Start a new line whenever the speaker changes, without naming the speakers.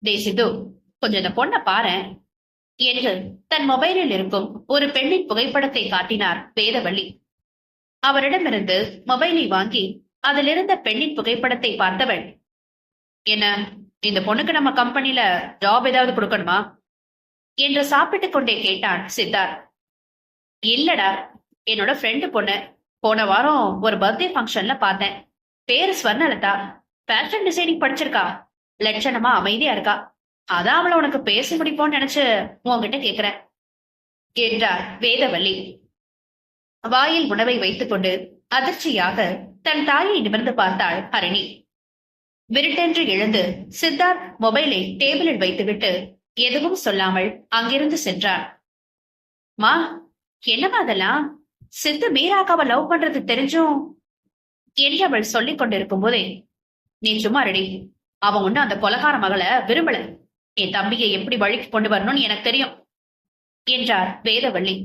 டேய் சித்து, கொஞ்சம் இந்த பொண்ண பாரேன் என்று தன் மொபைலில் இருக்கும் ஒரு பெண்ணின் புகைப்படத்தை காட்டினார் வேதவள்ளி. அவரிடமிருந்து மொபைலை வாங்கி அதிலிருந்த பெண்ணின் புகைப்படத்தை பார்த்தவள், என்ன, இந்த பொண்ணுக்கு நம்ம கம்பெனில ஜாப் ஏதாவது கொடுக்கணுமா என்று சாப்பிட்டுக் கொண்டே கேட்டான் சித்தார்த். இல்லடா, என்னோட ஃப்ரெண்டு பொண்ணு. போன வாரம் ஒரு பர்த்டே ஃபங்க்ஷன்ல பார்த்தேன். பேரு ஸ்வர்ணலதா. Fashion designing படிச்சிருக்கா. லட்சணமா அமைதியா இருக்கா. அதான் அவளை உனக்கு பேசி முடிப்போம்னு நினைச்சு உன்கிட்ட கேக்குறேன் என்றார் வேதவள்ளி. வாயில் உணவை வைத்துக் கொண்டு அதிர்ச்சியாக தன் தாயை நிமிர்ந்து பார்த்தாள் ஹரிணி. விருட்டென்று எழுந்து சித்தார்த் மொபைலை டேபிளில் வைத்துவிட்டு எதுவும் சொல்லாமல் அங்கிருந்து சென்றான். மா, என்னமா அதெல்லாம்? சித்து மீராக்காவை லவ் பண்றது தெரிஞ்சும் என்று அவள் சொல்லிக் கொண்டிருக்கும் போதே, நீ சும்மா ரெடி. அவன் ஒண்ணு அந்த கொலகார மகளை விரும்பல. என் தம்பியை எப்படி வழிக்கு கொண்டு வரணும்னு எனக்கு தெரியும் என்றார் வேதவள்ளி.